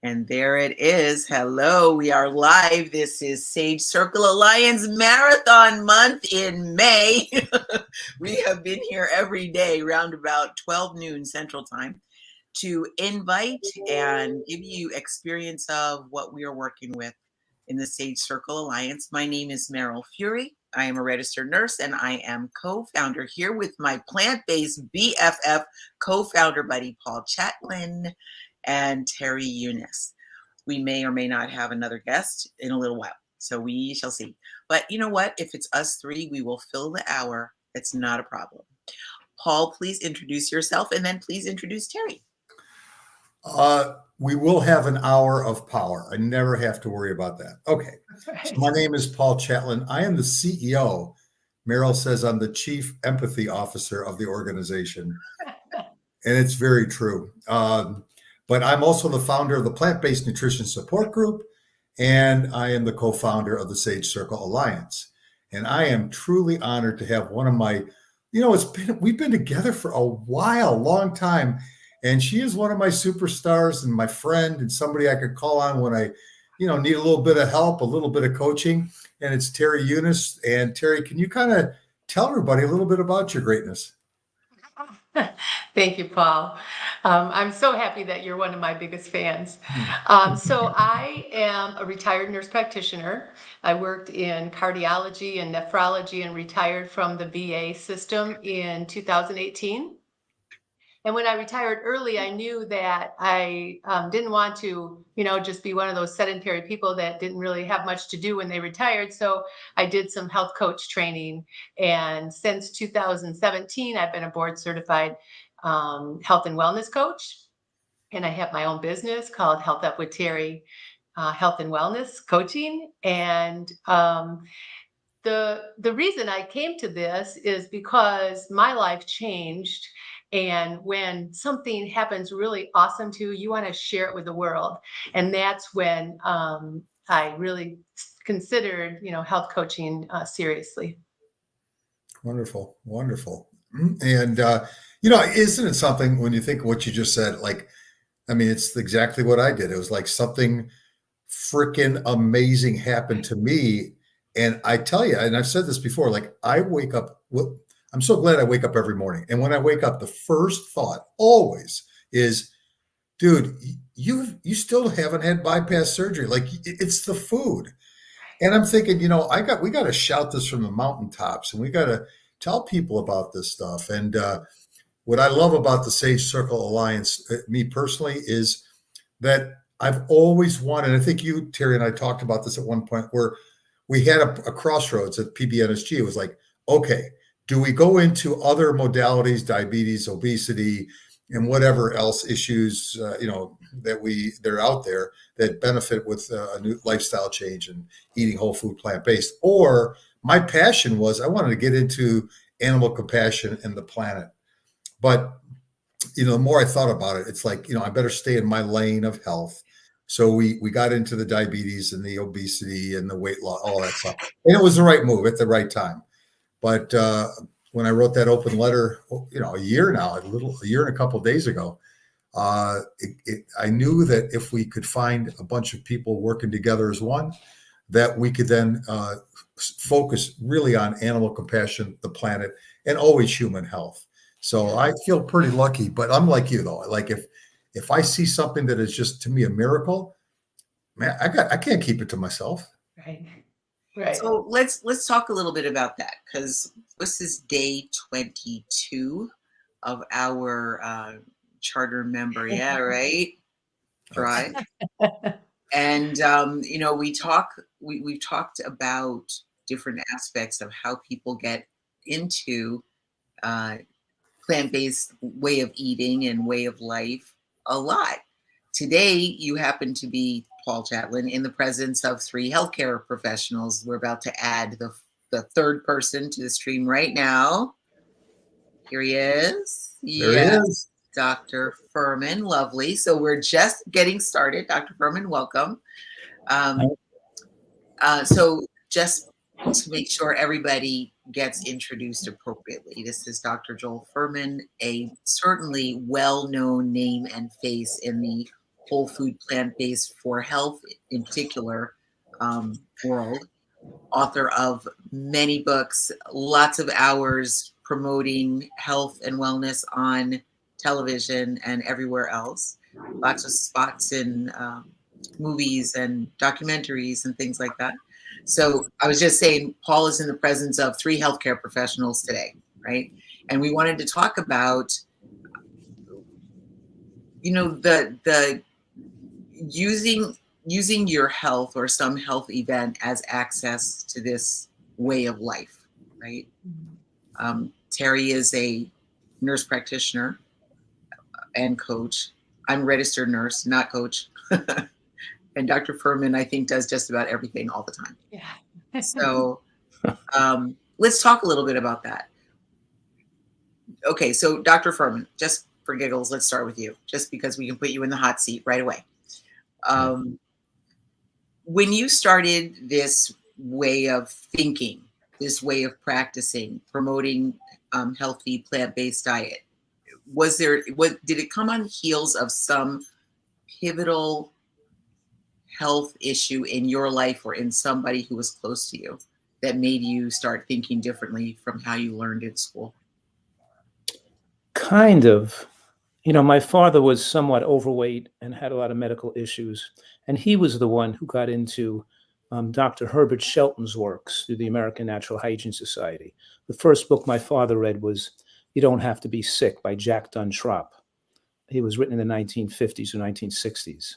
And there it is. Hello, we are live. This is Sage Circle Alliance Marathon Month in May. We have been here every day around about 12 noon Central Time to invite and give you experience of what we are working with in the Sage Circle Alliance. My name is Meryl Fury. I am a registered nurse and I am co-founder here with my plant-based BFF co-founder buddy Paul Chatlin and Teru Yunus. We may or may not have another guest in a little while, so we shall see. But you know what? If it's us three, we will fill the hour. It's not a problem. Paul, please introduce yourself, and then please introduce Teru. We will have an hour of power. I never have to worry about that. Okay. So my name is Paul Chatlin. I am the CEO. Meryl says I'm the chief empathy officer of the organization. And it's very true. But I'm also the founder of the Plant-Based Nutrition Support Group, and I am the co-founder of the Sage Circle Alliance. And I am truly honored to have one of my, we've been together for a while, long time. And she is one of my superstars and my friend and somebody I could call on when I, need a little bit of help, a little bit of coaching. And it's Teru Yunus. And Teru, can you kind of tell everybody a little bit about your greatness? Thank you, Paul. I'm so happy that you're one of my biggest fans. So I am a retired nurse practitioner. I worked in cardiology and nephrology and retired from the VA system in 2018. And when I retired early, I knew that I didn't want to, just be one of those sedentary people that didn't really have much to do when they retired. So I did some health coach training. And since 2017, I've been a board certified health and wellness coach. And I have my own business called Health Up with Terry, Health and Wellness Coaching. And the reason I came to this is because my life changed. And when something happens really awesome to you, you want to share it with the world. And that's when I really considered, health coaching seriously. Wonderful. Wonderful. And, isn't it something when you think of what you just said, it's exactly what I did. It was like something freaking amazing happened to me. And I tell you, and I've said this before, I wake up, I'm so glad I wake up every morning. And when I wake up, the first thought always is, dude, you still haven't had bypass surgery. It's the food. And I'm thinking, we got to shout this from the mountaintops and we got to tell people about this stuff. And what I love about the Sage Circle Alliance, me personally, is that I've always wanted, I think you, Terry, and I talked about this at one point where we had a crossroads at PBNSG. It was like, okay, do we go into other modalities, diabetes, obesity, and whatever else issues, that are out there that benefit with a new lifestyle change and eating whole food, plant-based? Or my passion was I wanted to get into animal compassion and the planet. But, the more I thought about it, it's like, I better stay in my lane of health. So we got into the diabetes and the obesity and the weight loss, all that stuff. And it was the right move at the right time. But when I wrote that open letter, a year and a couple of days ago, I knew that if we could find a bunch of people working together as one, that we could then focus really on animal compassion, the planet, and always human health. So I feel pretty lucky, but I'm like you though. If I see something that is just to me a miracle, man, I can't keep it to myself. Right. So let's talk a little bit about that, because this is day 22 of our charter member, right? Drive. And we've talked about different aspects of how people get into plant-based way of eating and way of life a lot. Today, you happen to be, Paul Chatlin, in the presence of three healthcare professionals. We're about to add the third person to the stream right now. Here he is. There he is. Dr. Fuhrman, lovely. So we're just getting started. Dr. Fuhrman, welcome. So just to make sure everybody gets introduced appropriately, this is Dr. Joel Fuhrman, a certainly well-known name and face in the whole food, plant-based for health in particular world, author of many books, lots of hours promoting health and wellness on television and everywhere else, lots of spots in movies and documentaries and things like that. So I was just saying, Paul is in the presence of 3 healthcare professionals today, right? And we wanted to talk about, the using your health or some health event as access to this way of life, right? Terry is a nurse practitioner and coach. I'm a registered nurse, not coach. And Dr. Fuhrman, I think, does just about everything all the time. Yeah. So let's talk a little bit about that. Okay, so Dr. Fuhrman, just for giggles, let's start with you, just because we can put you in the hot seat right away. When you started this way of thinking, this way of practicing, promoting healthy plant-based diet, did it come on the heels of some pivotal health issue in your life or in somebody who was close to you that made you start thinking differently from how you learned in school? Kind of. My father was somewhat overweight and had a lot of medical issues. And he was the one who got into Dr. Herbert Shelton's works through the American Natural Hygiene Society. The first book my father read was You Don't Have to Be Sick by Jack Duntrop. He was written in the 1950s or 1960s.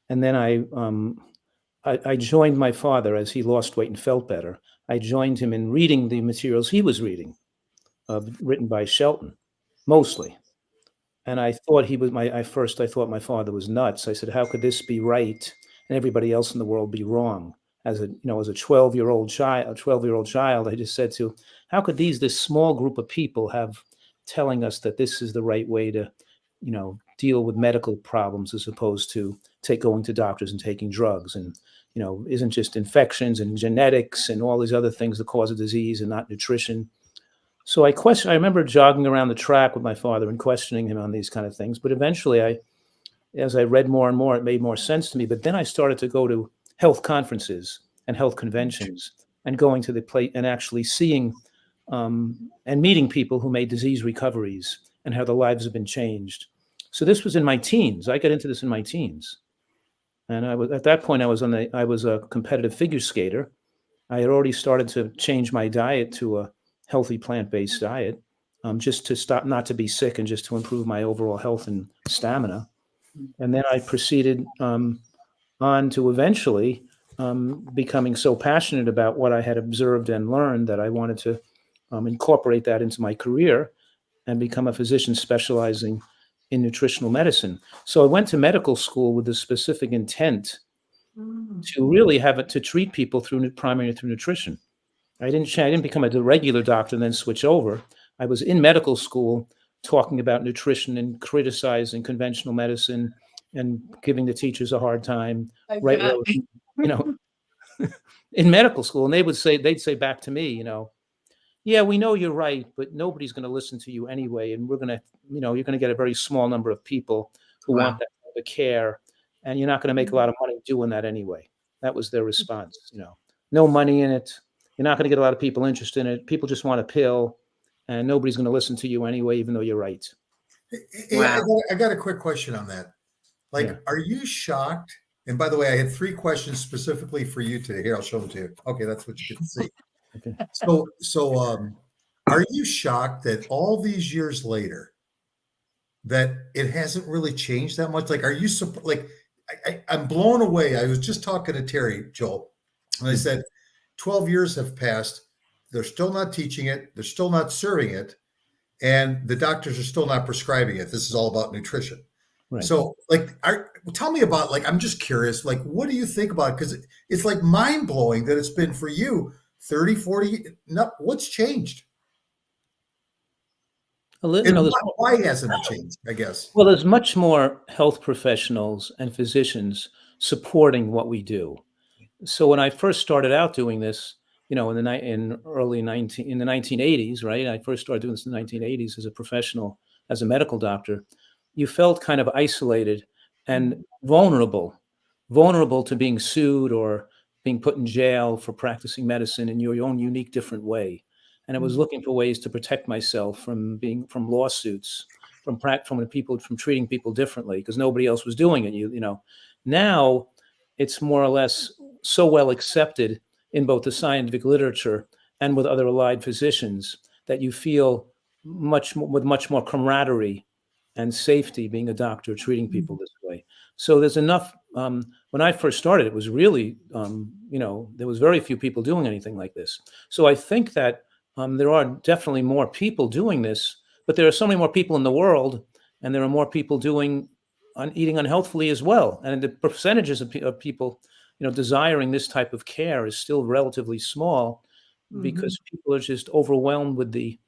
And then I joined my father as he lost weight and felt better. I joined him in reading the materials he was reading, written by Shelton, mostly. And I thought I thought my father was nuts. I said, how could this be right and everybody else in the world be wrong? As a 12-year-old child, I just said how could this small group of people have telling us that this is the right way to, deal with medical problems as opposed to going to doctors and taking drugs, and, isn't just infections and genetics and all these other things the cause of disease and not nutrition. So I remember jogging around the track with my father and questioning him on these kind of things. But eventually, as I read more and more, it made more sense to me. But then I started to go to health conferences and health conventions and going to the plate and actually seeing and meeting people who made disease recoveries and how their lives have been changed. So this was in my teens. I got into this in my teens. And at that point, I was a competitive figure skater. I had already started to change my diet to a healthy plant-based diet, just to not to be sick and just to improve my overall health and stamina. And then I proceeded on to eventually becoming so passionate about what I had observed and learned that I wanted to incorporate that into my career and become a physician specializing in nutritional medicine. So I went to medical school with the specific intent to really to treat people primarily through nutrition. I didn't become a regular doctor and then switch over. I was in medical school talking about nutrition and criticizing conventional medicine and giving the teachers a hard time. Right where I was, in medical school, and they'd say back to me, yeah, we know you're right, but nobody's going to listen to you anyway, and we're going to, you're going to get a very small number of people who want that kind of care, and you're not going to make a lot of money doing that anyway. That was their response. No money in it. You're not going to get a lot of people interested in it. People just want a pill, and nobody's going to listen to you anyway, even though you're right. I got a quick question on that. Are you shocked? And by the way, I had 3 questions specifically for you today. Here, I'll show them to you. Okay, that's what you get to see. Okay. So, are you shocked that all these years later, that it hasn't really changed that much? Are you I'm blown away. I was just talking to Terry, Joel, and I said, 12 years have passed. They're still not teaching it. They're still not serving it. And the doctors are still not prescribing it. This is all about nutrition. Right. So tell me about, I'm just curious, what do you think about it? Because it's mind blowing that it's been for you 30, 40, what's changed? Why hasn't it changed, I guess? Well, there's much more health professionals and physicians supporting what we do. So when I first started out doing this, in the 1980s, right? I first started doing this in the 1980s as a professional, as a medical doctor. You felt kind of isolated and vulnerable to being sued or being put in jail for practicing medicine in your own unique, different way. And I was looking for ways to protect myself from lawsuits, from treating people differently, because nobody else was doing it. You know, now it's more or less so well accepted in both the scientific literature and with other allied physicians that you feel with much more camaraderie and safety being a doctor treating people this way. So there's enough. When I first started, it was really, there was very few people doing anything like this. So I think that there are definitely more people doing this, but there are so many more people in the world, and there are more people eating unhealthfully as well. And the percentages of people, desiring this type of care is still relatively small because people are just overwhelmed with the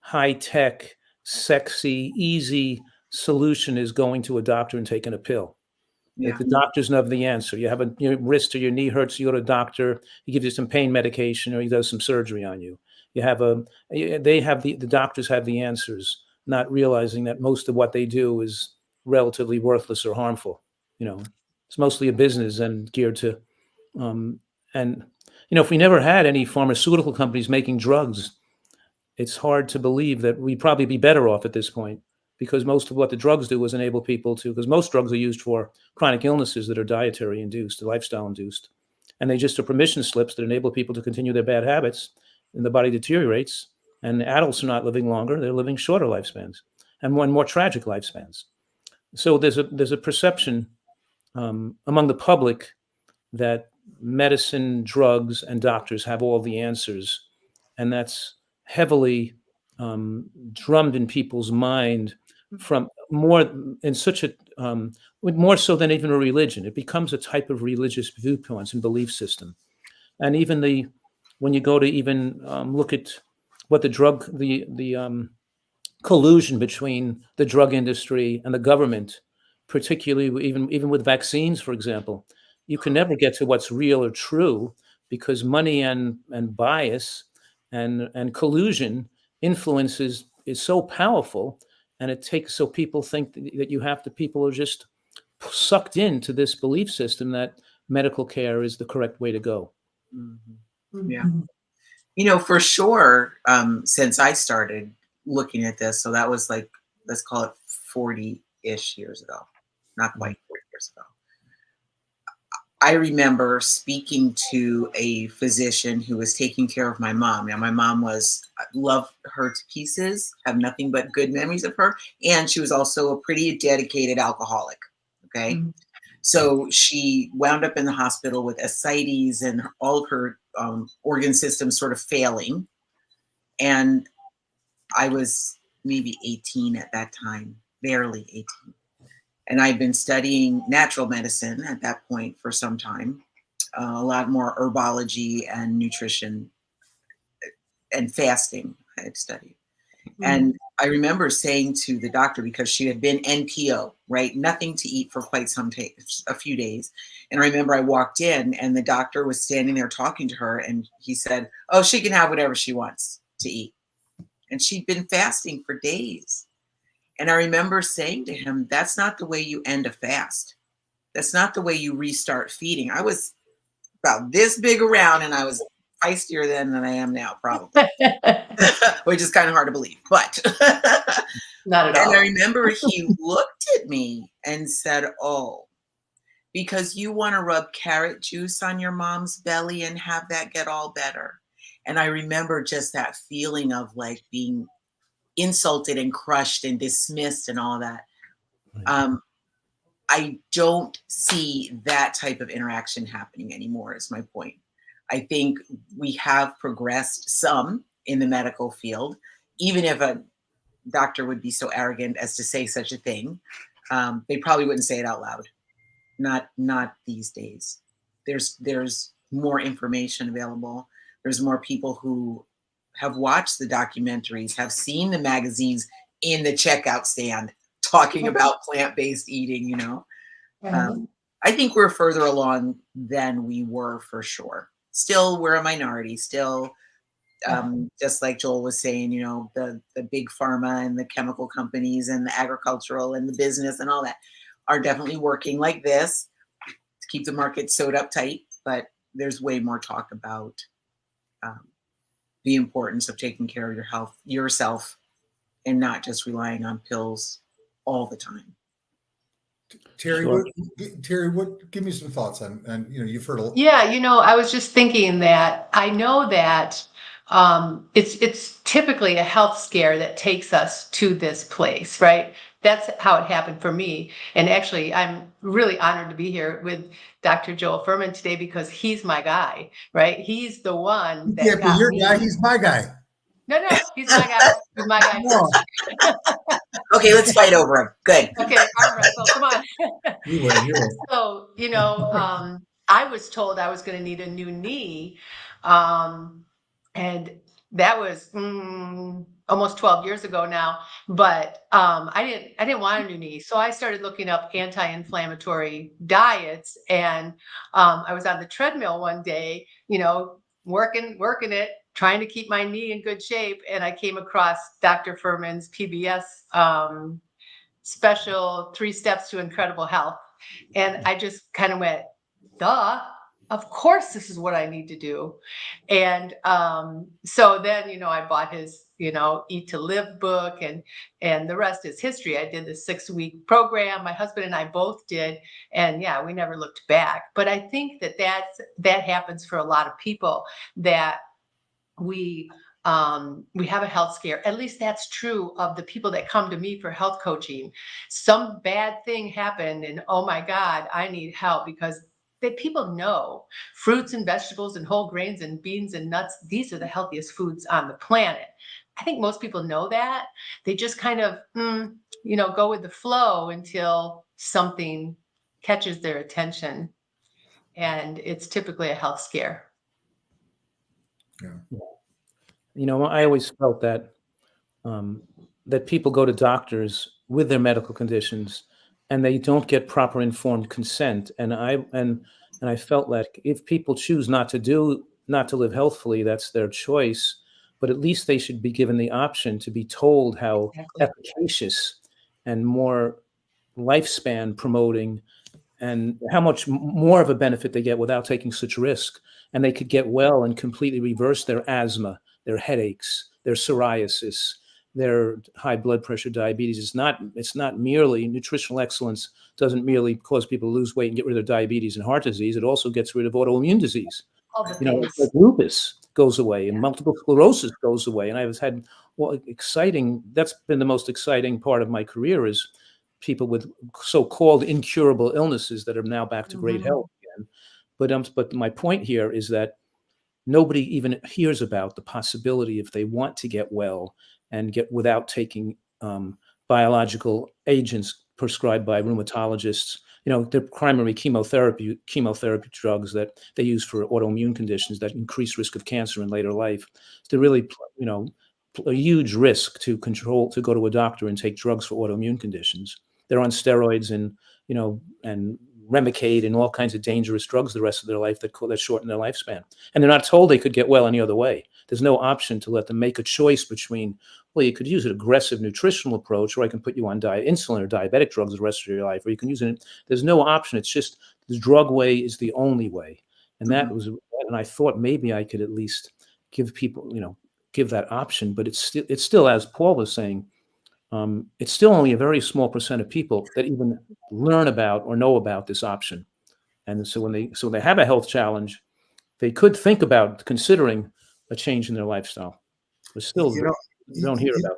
high tech, sexy, easy solution is going to a doctor and taking a pill. Yeah. The doctors know the answer. You have your wrist or your knee hurts, you go to a doctor, he gives you some pain medication or he does some surgery on you. The doctors have the answers, not realizing that most of what they do is relatively worthless or harmful. It's mostly a business and geared to, and if we never had any pharmaceutical companies making drugs, it's hard to believe that we'd probably be better off at this point, because most of what the drugs do is enable people to, because most drugs are used for chronic illnesses that are dietary induced, lifestyle induced, and they just are permission slips that enable people to continue their bad habits, and the body deteriorates, and adults are not living longer, they're living shorter lifespans and more tragic lifespans. So there's a perception among the public that medicine, drugs, and doctors have all the answers, and that's heavily drummed in people's mind from more in such a more so than even a religion. It becomes a type of religious viewpoints and belief system. And even when you go to even look at what the collusion between the drug industry and the government, particularly even with vaccines, for example, you can never get to what's real or true, because money and bias and collusion influences is so powerful, and it takes, so people think that people are just sucked into this belief system that medical care is the correct way to go. Yeah. For sure, since I started looking at this, so that was like, let's call it 40-ish years ago, not quite 40 years ago. I remember speaking to a physician who was taking care of my mom. Now, my mom I love her to pieces, have nothing but good memories of her. And she was also a pretty dedicated alcoholic. Okay. So she wound up in the hospital with ascites and all of her organ systems sort of failing. And I was maybe 18 at that time, barely 18. And I'd been studying natural medicine at that point for some time, a lot more herbology and nutrition and fasting I had studied. And I remember saying to the doctor, because she had been NPO, right? Nothing to eat for quite a few days. And I remember I walked in and the doctor was standing there talking to her, and he said, "Oh, she can have whatever she wants to eat." And she'd been fasting for days. And I remember saying to him, "That's not the way you end a fast. That's not the way you restart feeding." I was about this big around, and I was feistier then than I am now, probably. Which is kind of hard to believe, but not at all. And I remember he looked at me and said, "Oh, because you want to rub carrot juice on your mom's belly and have that get all better." And I remember just that feeling of like being insulted and crushed and dismissed and all that. I don't see that type of interaction happening anymore, is my point. I think we have progressed some in the medical field, even if a doctor would be so arrogant as to say such a thing. They probably wouldn't say it out loud. Not these days. There's more information available. There's more people who have watched the documentaries, have seen the magazines in the checkout stand talking about plant-based eating, I think we're further along than we were, for sure. Still, we're a minority. Still, Just like Joel was saying, the big pharma and the chemical companies and the agricultural and the business and all that are definitely working like this to keep the market sewed up tight. But there's way more talk about the importance of taking care of your health yourself and not just relying on pills all the time. Terry, Sure. give me some thoughts on you've heard a lot. Yeah, I was just thinking that I know that it's typically a health scare that takes us to this place, right? That's how it happened for me. And actually, I'm really honored to be here with Dr. Joel Fuhrman today because he's my guy, right? He's the one that Yeah, got your me. guy, he's my guy. No, he's my guy. He's my guy first. Okay, let's fight over him. Good. Okay, arm wrestle. Come on. You win. So, I was told I was going to need a new knee. And that was almost 12 years ago now. But I didn't want a new knee. So I started looking up anti-inflammatory diets. And I was on the treadmill one day, working it, trying to keep my knee in good shape. And I came across Dr. Fuhrman's PBS special 3 Steps to Incredible Health. And I just kind of went, duh, of course this is what I need to do. And so then, I bought his, Eat to Live book and the rest is history. I did the 6-week program. My husband and I both did. And yeah, we never looked back. But I think that happens for a lot of people, that we have a health scare. At least that's true of the people that come to me for health coaching. Some bad thing happened and oh my God, I need help, because people know fruits and vegetables and whole grains and beans and nuts, these are the healthiest foods on the planet. I think most people know that. They just kind of, go with the flow until something catches their attention. And it's typically a health scare. Yeah. I always felt that that people go to doctors with their medical conditions and they don't get proper informed consent. And I felt like if people choose not to live healthfully, that's their choice. But at least they should be given the option to be told how efficacious and more lifespan promoting and how much more of a benefit they get without taking such risk. And they could get well and completely reverse their asthma, their headaches, their psoriasis, their high blood pressure, diabetes. It's not merely nutritional excellence doesn't merely cause people to lose weight and get rid of their diabetes and heart disease. It also gets rid of autoimmune disease. All the things. Like lupus goes away and multiple sclerosis goes away. And I've had that's been the most exciting part of my career, is people with so-called incurable illnesses that are now back to great health again. But my point here is that nobody even hears about the possibility, if they want to get well and get without taking biological agents prescribed by rheumatologists, the primary chemotherapy drugs that they use for autoimmune conditions that increase risk of cancer in later life. They're really, a huge risk to go to a doctor and take drugs for autoimmune conditions. They're on steroids and Remicade and all kinds of dangerous drugs the rest of their life that shorten their lifespan. And they're not told they could get well any other way. There's no option to let them make a choice between, well, you could use an aggressive nutritional approach, or I can put you on insulin or diabetic drugs the rest of your life, or you can use it. There's no option. It's just the drug way is the only way. And and I thought maybe I could at least give people, give that option, but it's still, as Paul was saying, it's still only a very small percent of people that even learn about or know about this option. And so when they have a health challenge, they could think about considering a change in their lifestyle. But still, you don't hear about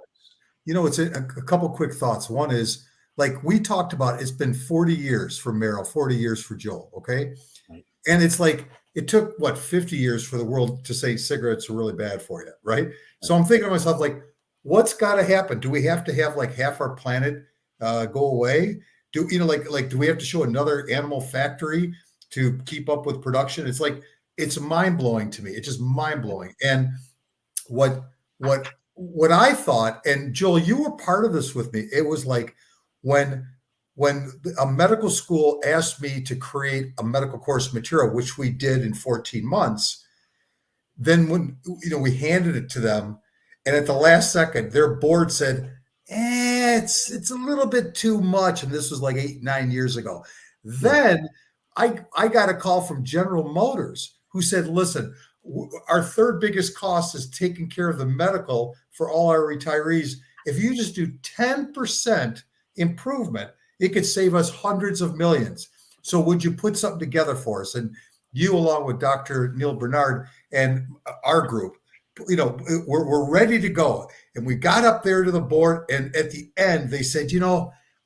it. It's a couple quick thoughts. One is, like we talked about, it's been 40 years for Meryl, 40 years for Joel. Okay. Right. And it's like, it took 50 years for the world to say cigarettes are really bad for you. Right. So I'm thinking to myself, like, what's got to happen? Do we have to have like half our planet go away? Do do we have to show another animal factory to keep up with production? It's like, it's mind blowing to me. It's just mind blowing. And what I thought, and Joel, you were part of this with me. It was like when a medical school asked me to create a medical course material, which we did in 14 months. then when we handed it to them, and at the last second, their board said, it's a little bit too much. And this was like 8, 9 years ago. Then I got a call from General Motors who said, listen, our third biggest cost is taking care of the medical for all our retirees. If you just do 10% improvement, it could save us hundreds of millions. So would you put something together for us? And you, along with Dr. Neil Bernard and our group, we're ready to go. And we got up there to the board, and at the end, they said,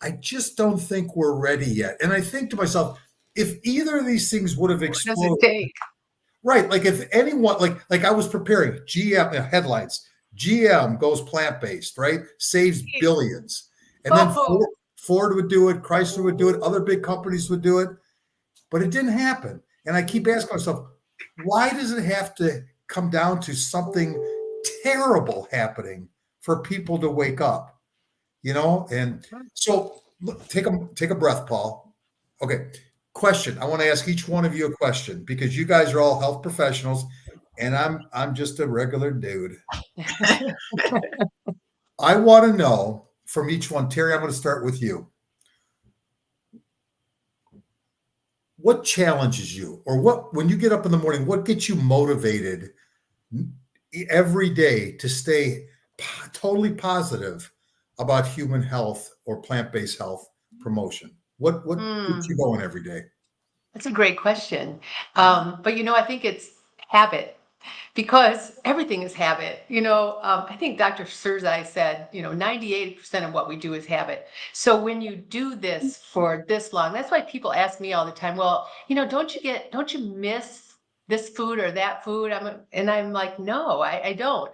I just don't think we're ready yet. And I think to myself, if either of these things would have exploded, what does it take? Right. Like if anyone, like I was preparing GM headlines, GM goes plant-based, right? Saves billions. And then Ford would do it, Chrysler would do it, other big companies would do it, but it didn't happen. And I keep asking myself, why does it have to come down to something terrible happening for people to wake up? And so take a breath, Paul. Okay. Question. I want to ask each one of you a question because you guys are all health professionals and I'm just a regular dude. I want to know from each one. Terry, I'm going to start with you. What challenges you, or when you get up in the morning, what gets you motivated every day to stay totally positive about human health or plant-based health promotion? What keeps you going every day? That's a great question. But I think it's habit, because everything is habit. I think Dr. Surzai said, 98% of what we do is habit. So when you do this for this long, that's why people ask me all the time, well, don't you miss this food or that food? I'm like, no, I don't.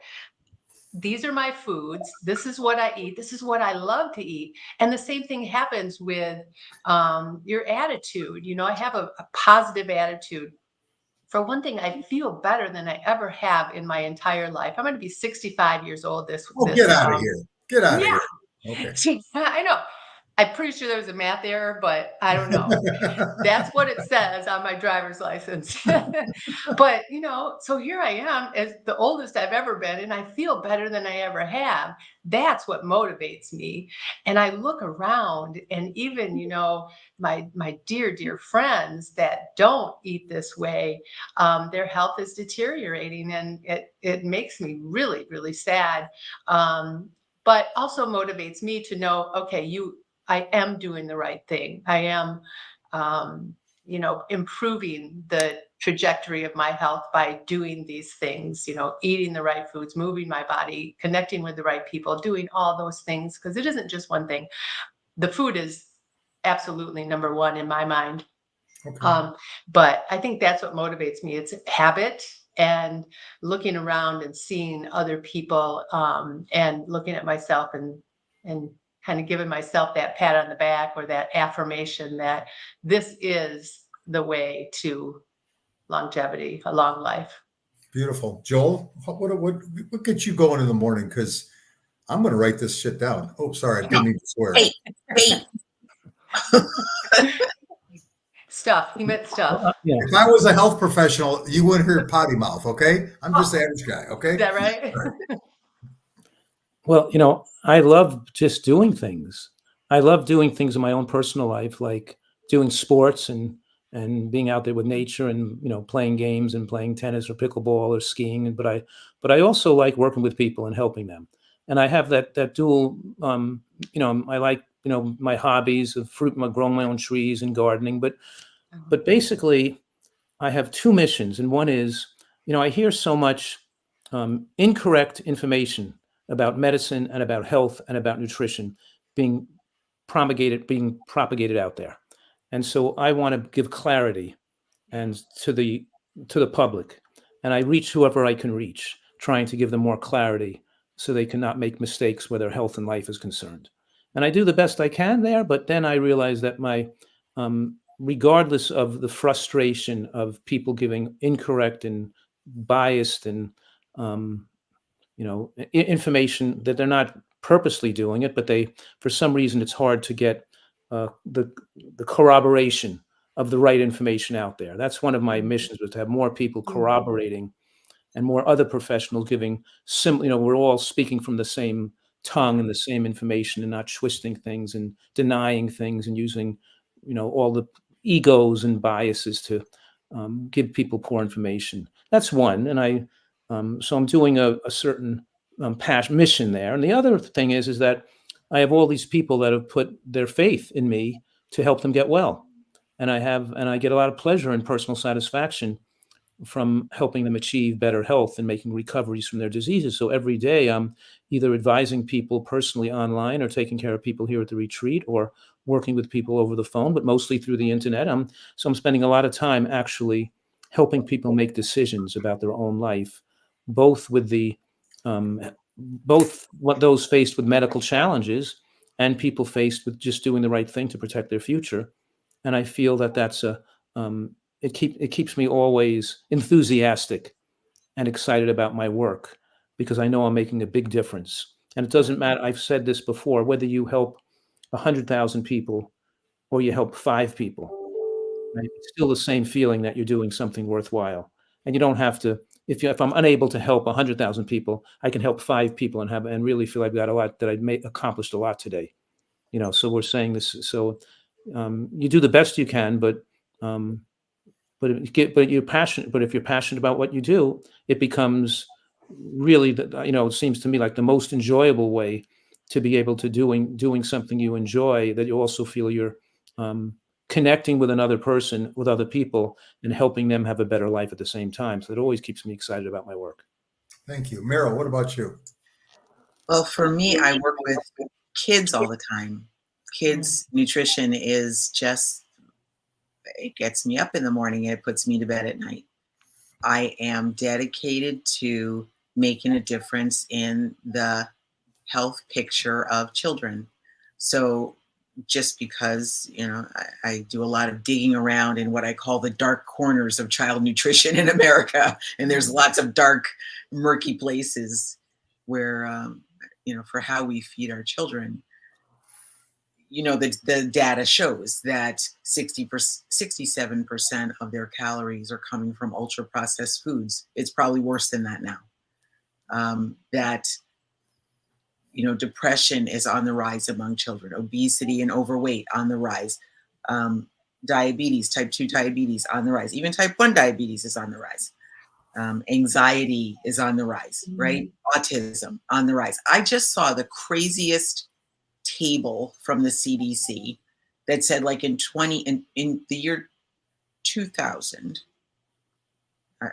These are my foods. This is what I eat. This is what I love to eat. And the same thing happens with your attitude. I have a positive attitude. For one thing, I feel better than I ever have in my entire life. I'm going to be 65 years old this. Get out of here. Get out of here. Okay. I know. I'm pretty sure there was a math error, but I don't know. That's what it says on my driver's license. But, so here I am as the oldest I've ever been, and I feel better than I ever have. That's what motivates me. And I look around, and even, my dear, dear friends that don't eat this way, their health is deteriorating, and it makes me really, really sad. But also motivates me to know, okay, I am doing the right thing. I am, improving the trajectory of my health by doing these things, eating the right foods, moving my body, connecting with the right people, doing all those things. Because it isn't just one thing. The food is absolutely number one in my mind. Okay. But I think that's what motivates me. It's habit and looking around and seeing other people, and looking at myself and kind of giving myself that pat on the back or that affirmation that this is the way to longevity, a long life. Beautiful. Joel, what gets you going in the morning? Because I'm going to write this shit down. Oh, sorry. I didn't mean to swear. Hey. Stuff. He meant stuff. Yeah. If I was a health professional, you wouldn't hear potty mouth, okay? I'm just the average guy, okay? Is that right? Well, I love just doing things. I love doing things in my own personal life, like doing sports and being out there with nature and, playing games and playing tennis or pickleball or skiing. But I also like working with people and helping them. And I have that dual, I like, my hobbies of fruit, growing my own trees and gardening. But basically, I have two missions. And one is, I hear so much incorrect information about medicine and about health and about nutrition being propagated out there. And so I want to give clarity and to the public. And I reach whoever I can reach, trying to give them more clarity so they cannot make mistakes where their health and life is concerned. And I do the best I can there, but then I realize that my regardless of the frustration of people giving incorrect and biased and information, that they're not purposely doing it, but for some reason it's hard to get the corroboration of the right information out there. That's one of my missions, was to have more people corroborating and more other professionals giving we're all speaking from the same tongue and the same information and not twisting things and denying things and using, all the egos and biases to give people poor information. That's one. And so I'm doing a certain passion mission there. And the other thing is that I have all these people that have put their faith in me to help them get well. And I get a lot of pleasure and personal satisfaction from helping them achieve better health and making recoveries from their diseases. So every day I'm either advising people personally online or taking care of people here at the retreat or working with people over the phone, but mostly through the internet. So I'm spending a lot of time actually helping people make decisions about their own life, both with both what those faced with medical challenges and people faced with just doing the right thing to protect their future. And I feel that it keeps me always enthusiastic and excited about my work because I know I'm making a big difference. And it doesn't matter. I've said this before, whether you help 100,000 people or you help 5 people, right? It's still the same feeling that you're doing something worthwhile. And you don't have to, if I'm unable to help 100,000 people, I can help 5 people and really feel I've got a lot, that accomplished a lot today. So we're saying this. So you do the best you can, but you're passionate. But if you're passionate about what you do, it becomes really, it seems to me like the most enjoyable way to be able to doing something you enjoy, that you also feel you're connecting with another person, with other people, and helping them have a better life at the same time. So it always keeps me excited about my work. Thank you. Meryl, what about you? Well, for me, I work with kids all the time. Kids nutrition is just, it gets me up in the morning and it puts me to bed at night. I am dedicated to making a difference in the health picture of children. So just because, I do a lot of digging around in what I call the dark corners of child nutrition in America, and there's lots of dark, murky places where, for how we feed our children. The data shows that 67% of their calories are coming from ultra processed foods. It's probably worse than that now. Depression is on the rise among children, obesity and overweight on the rise, diabetes, type 2 diabetes on the rise, even type 1 diabetes is on the rise. Anxiety is on the rise, right? Autism on the rise. I just saw the craziest table from the CDC that said, like in the year 2000,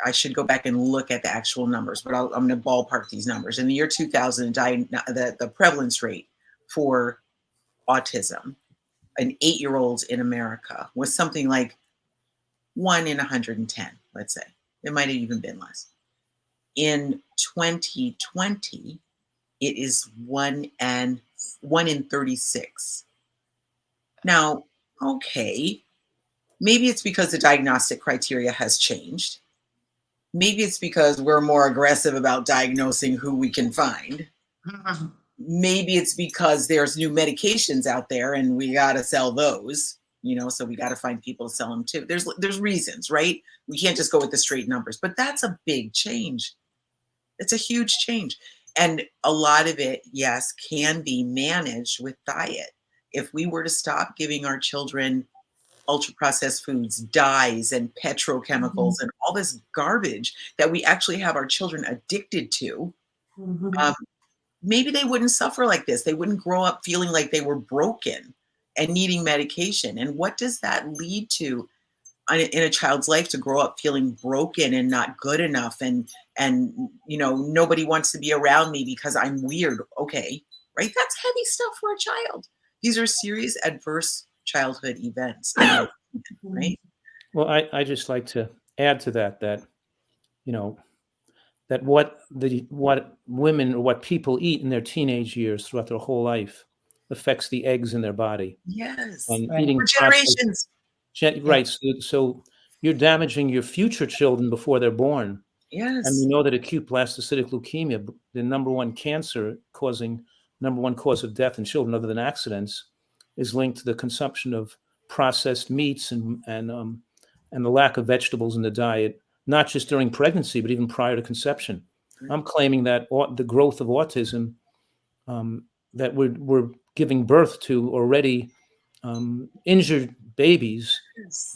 I should go back and look at the actual numbers, but I'm going to ballpark these numbers. In the year 2000, the prevalence rate for autism in 8-year-olds in America was something like 1 in 110, let's say. It might have even been less. In 2020, it is 1 in 36. Now, okay, maybe it's because the diagnostic criteria has changed. Maybe it's because we're more aggressive about diagnosing who we can find. Maybe it's because there's new medications out there and we got to sell those, so we got to find people to sell them too. There's reasons, right? We can't just go with the straight numbers, but that's a big change. It's a huge change. And a lot of it, yes, can be managed with diet. If we were to stop giving our children ultra processed foods, dyes, and petrochemicals, and all this garbage that we actually have our children addicted to, maybe they wouldn't suffer like this. They wouldn't grow up feeling like they were broken and needing medication. And what does that lead to in a child's life, to grow up feeling broken and not good enough, and nobody wants to be around me because I'm weird? Okay, right? That's heavy stuff for a child. These are serious adverse childhood events, right? Well, I just like to add to that that what women or what people eat in their teenage years throughout their whole life affects the eggs in their body. Yes, Eating for generations. Right. So you're damaging your future children before they're born. Yes. And we know that acute blastocytic leukemia, the number one cause of death in children other than accidents, is linked to the consumption of processed meats and the lack of vegetables in the diet, not just during pregnancy, but even prior to conception. I'm claiming that the growth of autism that we're giving birth to already injured babies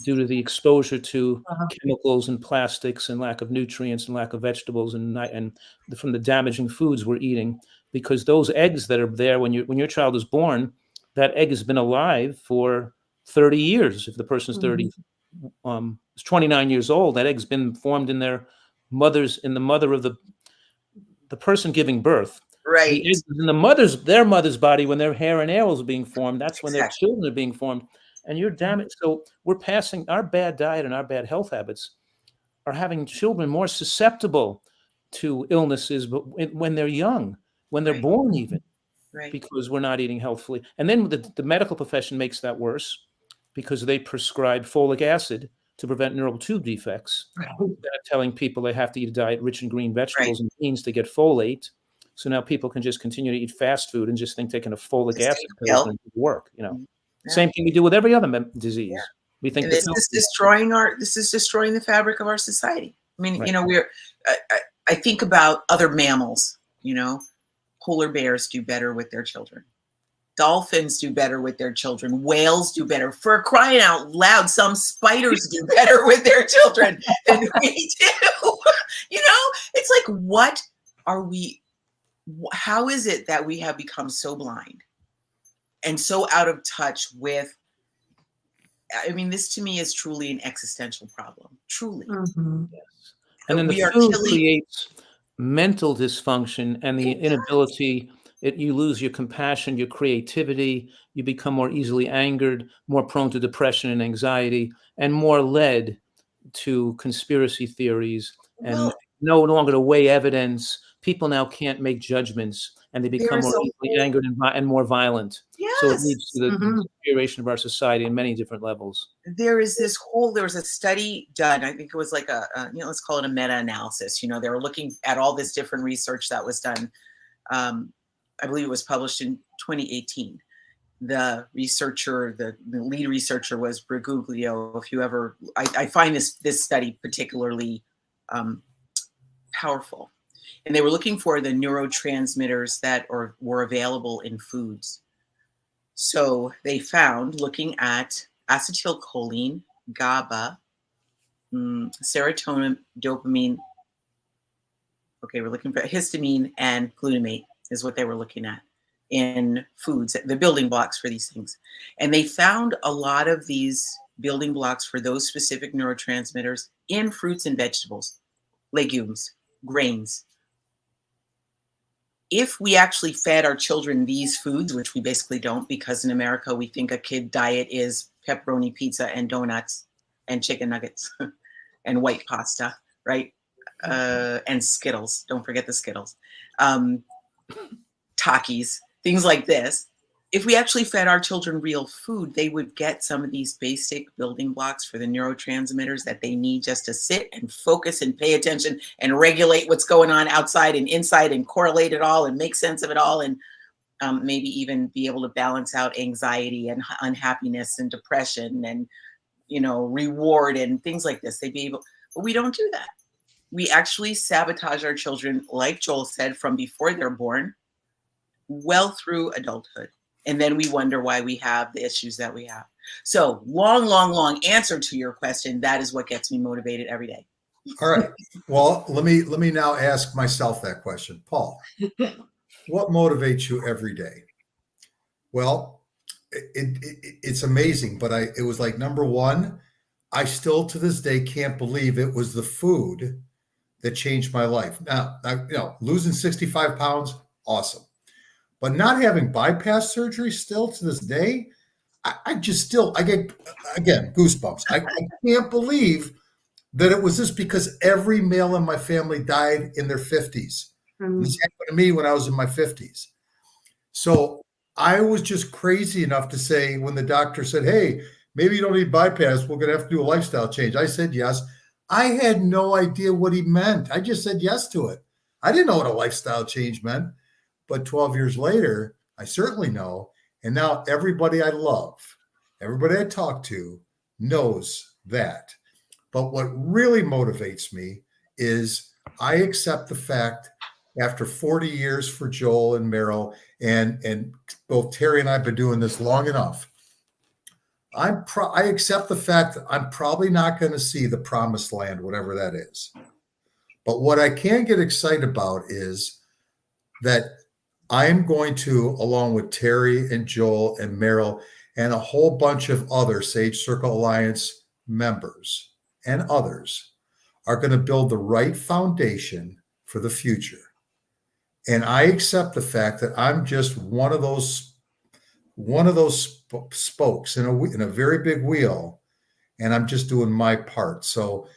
due to the exposure to chemicals and plastics and lack of nutrients and lack of vegetables and from the damaging foods we're eating, because those eggs that are there when your child is born, that egg has been alive for 30 years. If the person's 30, is 29 years old, that egg's been formed in the mother of the person giving birth. Right. The egg is in their mother's body when their hair and nails are being formed. That's when their children are being formed. And you're damaged. So we're passing our bad diet and our bad health habits are having children more susceptible to illnesses when they're young, when they're born even, because we're not eating healthfully. And then the medical profession makes that worse because they prescribe folic acid to prevent neural tube defects. They're telling people they have to eat a diet rich in green vegetables and beans to get folate. So now people can just continue to eat fast food and just think taking a folic acid pill is going to work. Same thing we do with every other disease. We think this is destroying the fabric of our society. I mean, I think about other mammals. Polar bears do better with their children. Dolphins do better with their children. Whales do better. For crying out loud, some spiders do better with their children than we do. It's like, what are we? How is it that we have become so blind and so out of touch with? I mean, this to me is truly an existential problem. Truly. Yes. And then the food creates mental dysfunction and the inability. You lose your compassion, your creativity. You become more easily angered, more prone to depression and anxiety, and more led to conspiracy theories and no longer to weigh evidence. People now can't make judgments, and they become more easily angered and more violent. Yes. So it leads to the deterioration of our society in many different levels. There was a study done. I think it was like let's call it a meta-analysis. They were looking at all this different research that was done. I believe it was published in 2018. The researcher, the lead researcher was Briguglio. If you ever, I find this study particularly powerful. And they were looking for the neurotransmitters that were available in foods. So they found, looking at acetylcholine, GABA, serotonin, dopamine. Okay, we're looking for histamine and glutamate is what they were looking at in foods, the building blocks for these things. And they found a lot of these building blocks for those specific neurotransmitters in fruits and vegetables, legumes, grains. If we actually fed our children these foods, which we basically don't, because in America we think a kid diet is pepperoni pizza and donuts and chicken nuggets and white pasta, right? And Skittles. Don't forget the Skittles. Takis, things like this. If we actually fed our children real food, they would get some of these basic building blocks for the neurotransmitters that they need just to sit and focus and pay attention and regulate what's going on outside and inside and correlate it all and make sense of it all, and maybe even be able to balance out anxiety and unhappiness and depression and reward and things like this. They'd be able, but we don't do that. We actually sabotage our children, like Joel said, from before they're born, well through adulthood. And then we wonder why we have the issues that we have. So long answer to your question. That is what gets me motivated every day. All right. Well, let me now ask myself that question. Paul, what motivates you every day? Well, it's amazing, but it was like, number one, I still to this day can't believe it was the food that changed my life. Now, losing 65 pounds, awesome. But not having bypass surgery still to this day, I get, again, goosebumps. I can't believe that it was this, because every male in my family died in their 50s. This happened to me when I was in my 50s. So I was just crazy enough to say, when the doctor said, hey, maybe you don't need bypass, we're going to have to do a lifestyle change, I said yes. I had no idea what he meant. I just said yes to it. I didn't know what a lifestyle change meant. But 12 years later, I certainly know. And now everybody I love, everybody I talk to knows that. But what really motivates me is I accept the fact after 40 years for Joel and Meryl, and both Terry and I have been doing this long enough. I accept the fact that I'm probably not going to see the promised land, whatever that is. But what I can get excited about is that I'm going to, along with Terry and Joel and Meryl and a whole bunch of other Sage Circle Alliance members and others, are going to build the right foundation for the future. And I accept the fact that I'm just one of those spokes in a very big wheel, and I'm just doing my part. So,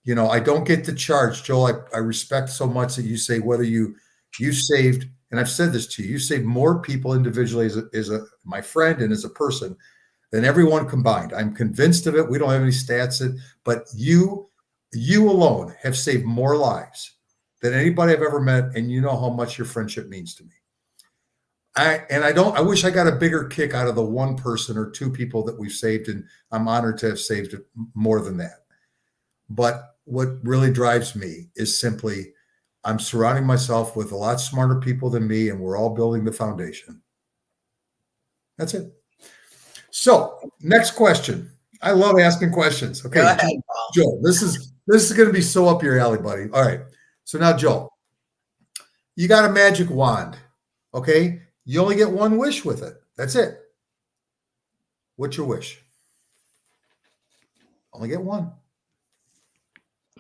I don't get to charge. Joel, I respect so much that you say whether you saved, and I've said this to you, you saved more people individually as my friend and as a person than everyone combined. I'm convinced of it. We don't have any stats, but you alone have saved more lives than anybody I've ever met, and you know how much your friendship means to me. I wish I got a bigger kick out of the one person or two people that we've saved, and I'm honored to have saved more than that. But what really drives me is simply I'm surrounding myself with a lot smarter people than me, and we're all building the foundation. That's it. So, next question. I love asking questions. Okay, Go ahead, Paul. Joel, this is going to be so up your alley, buddy. All right. So now, Joel, you got a magic wand. Okay. You only get one wish with it. That's it. What's your wish? Only get one.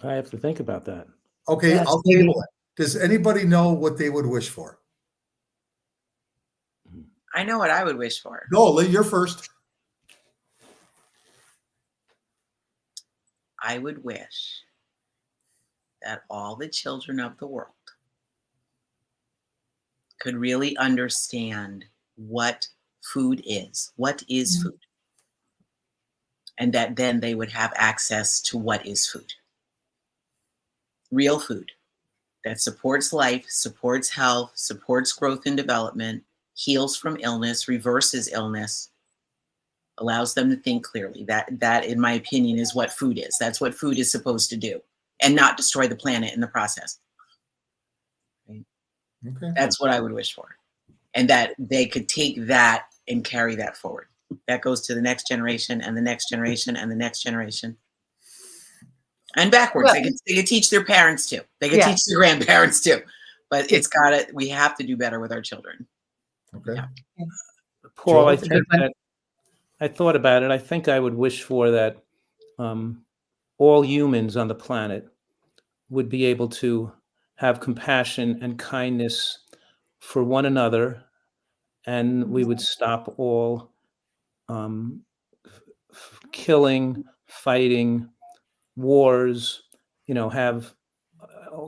I have to think about that. Okay, Yes. I'll table it. Does anybody know what they would wish for? I know what I would wish for. No, Lee, you're first. I would wish that all the children of the world could really understand what food is. What is food? And that then they would have access to what is food. Real food that supports life, supports health, supports growth and development, heals from illness, reverses illness, allows them to think clearly. That, in my opinion, is what food is. That's what food is supposed to do, and not destroy the planet in the process. Okay. That's what I would wish for. And that they could take that and carry that forward. That goes to the next generation and the next generation and the next generation. And backwards. Well, they could teach their parents too. They could teach their grandparents too. But we have to do better with our children. Okay. Yeah. Paul, I Joel? think that I thought about it. I think I would wish for that all humans on the planet would be able to have compassion and kindness for one another, and we would stop all killing, fighting, wars, have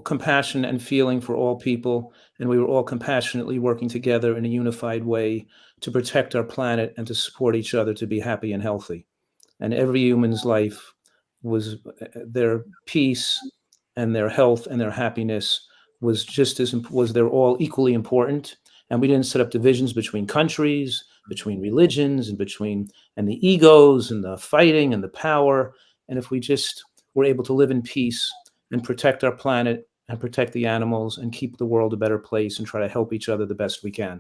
compassion and feeling for all people, and we were all compassionately working together in a unified way to protect our planet and to support each other to be happy and healthy. And every human's life was their peace and their health and their happiness was they're all equally important. And we didn't set up divisions between countries, between religions, and the egos and the fighting and the power. And if we just were able to live in peace and protect our planet and protect the animals and keep the world a better place and try to help each other the best we can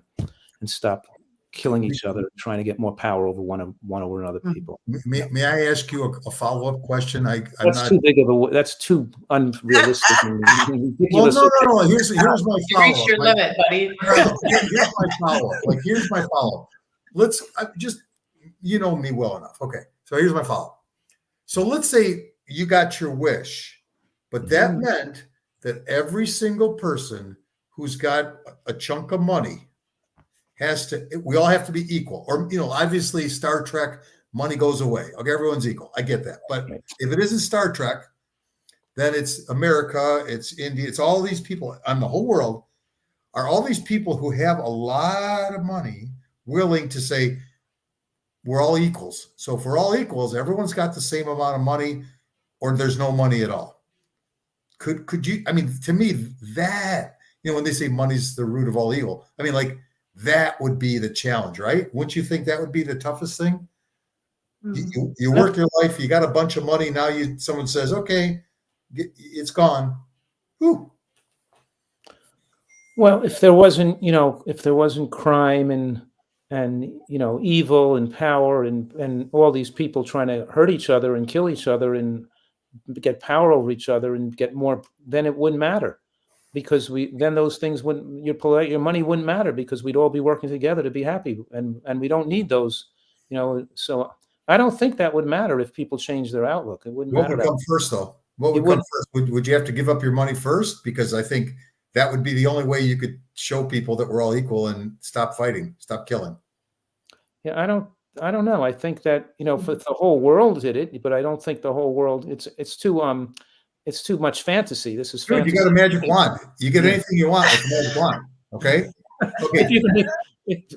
and stop killing each other, trying to get more power over one over another people. May I ask you a follow-up question? That's too unrealistic. And Well, ridiculous. no. Here's my follow-up. You reached your limit, buddy. Here's my follow-up. Here's my follow-up. You know me well enough. Okay, so here's my follow-up. So let's say you got your wish, but that meant that every single person who's got a chunk of money we all have to be equal. Or, obviously Star Trek, money goes away. Okay, everyone's equal. I get that. But if it isn't Star Trek, then it's America, it's India, it's all these people on the whole world. Are all these people who have a lot of money willing to say, we're all equals? So if we're all equals, everyone's got the same amount of money, or there's no money at all. Could you, to me, that, when they say money's the root of all evil, that would be the challenge, right? Wouldn't you think that would be the toughest thing? You work your life, you got a bunch of money. Now someone says, okay, it's gone. Whew. Well, if there wasn't crime and evil and power and all these people trying to hurt each other and kill each other and get power over each other and get more, then it wouldn't matter, because then those things wouldn't, your money wouldn't matter, because we'd all be working together to be happy, and we don't need those, so I don't think that would matter if people change their outlook. It wouldn't What matter. would come first, though? What would come first? Would you have to give up your money first? Because I think that would be the only way you could show people that we're all equal and stop fighting, stop killing. Yeah, I don't know. I think that, for the whole world did it, but I don't think the whole world, it's too much fantasy. This is fantasy. You got a magic wand. You get anything you want with a magic wand. Okay.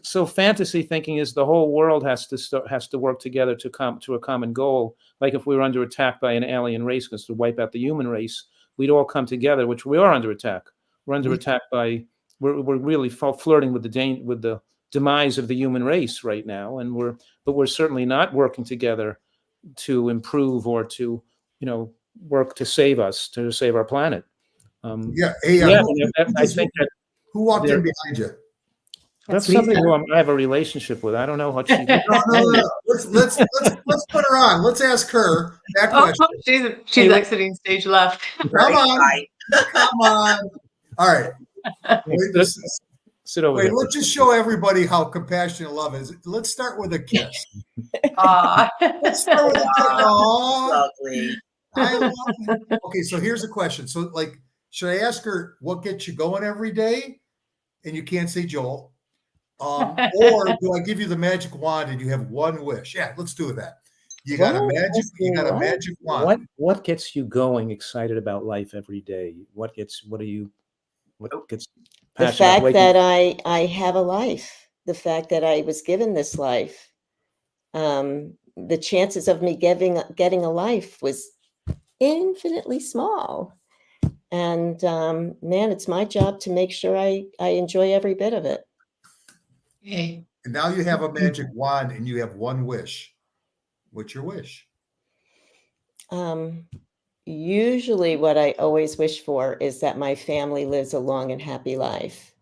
So fantasy thinking is the whole world has to work together to come to a common goal. Like if we were under attack by an alien race, because to wipe out the human race, we'd all come together, which we are under attack. We're under attack we're really flirting with the demise of the human race right now, but we're certainly not working together to improve or to work to save our planet. I think that who walked in behind you? That's somebody who I have a relationship with. I don't know what she. No. Let's put her on. Let's ask her that question. She's exiting stage left. Come on. All right. Sit over there. Let's just show everybody how compassionate love is. Let's start with a kiss. Let's start with a kiss. Lovely. I love it. Okay, so here's a question. So, should I ask her what gets you going every day? And you can't say Joel. Or do I give you the magic wand and you have one wish? Yeah, let's do that. You got a magic wand. What gets you going, excited about life every day? What gets the fact that I have a life, the fact that I was given this life, the chances of me getting a life was infinitely small. And man, it's my job to make sure I enjoy every bit of it. Hey. And now you have a magic wand and you have one wish. What's your wish? Usually what I always wish for is that my family lives a long and happy life.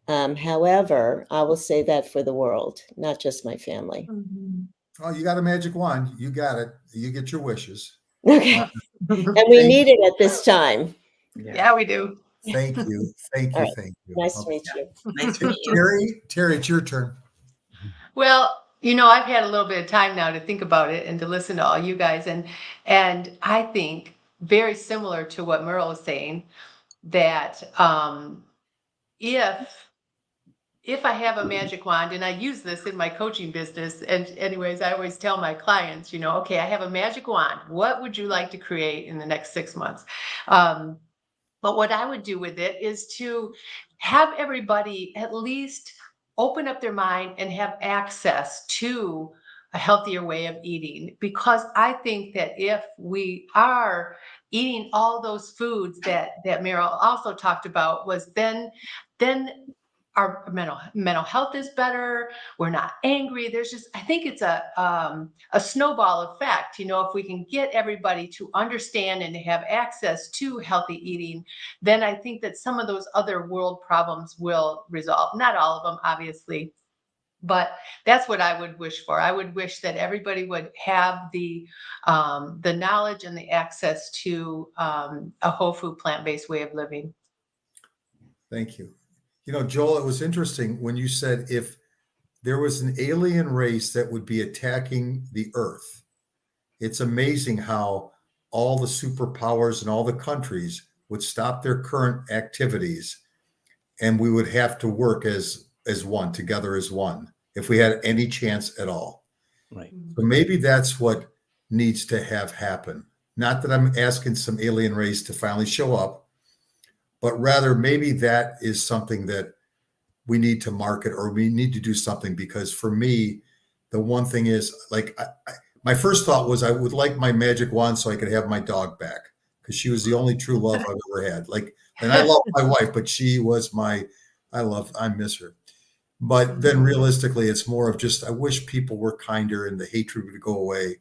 However, I will say that for the world, not just my family. Oh, you got a magic wand. You got it. You get your wishes. Okay. And we need it at this time. Yeah, we do. Thank you. Thank you. Thank you. Nice to meet you. Nice to meet you. Terry, it's your turn. Well, I've had a little bit of time now to think about it and to listen to all you guys. And I think very similar to what Meryl was saying, that if I have a magic wand, and I use this in my coaching business, and anyways, I always tell my clients, okay, I have a magic wand. What would you like to create in the next 6 months? But what I would do with it is to have everybody at least open up their mind and have access to a healthier way of eating. Because I think that if we are eating all those foods that Meryl also talked about, was then our mental health is better. We're not angry. I think it's a snowball effect. If we can get everybody to understand and to have access to healthy eating, then I think that some of those other world problems will resolve. Not all of them, obviously, but that's what I would wish for. I would wish that everybody would have the knowledge and the access to a whole food, plant-based way of living. Thank you. Joel, it was interesting when you said if there was an alien race that would be attacking the Earth. It's amazing how all the superpowers and all the countries would stop their current activities, and we would have to work as one, together as one, if we had any chance at all. Right. So maybe that's what needs to have happen. Not that I'm asking some alien race to finally show up, but rather maybe that is something that we need to market, or we need to do something. Because for me, the one thing is, my first thought was I would like my magic wand so I could have my dog back, because she was the only true love I've ever had. And I love my wife, but she was I miss her. But then realistically, it's more of just, I wish people were kinder and the hatred would go away.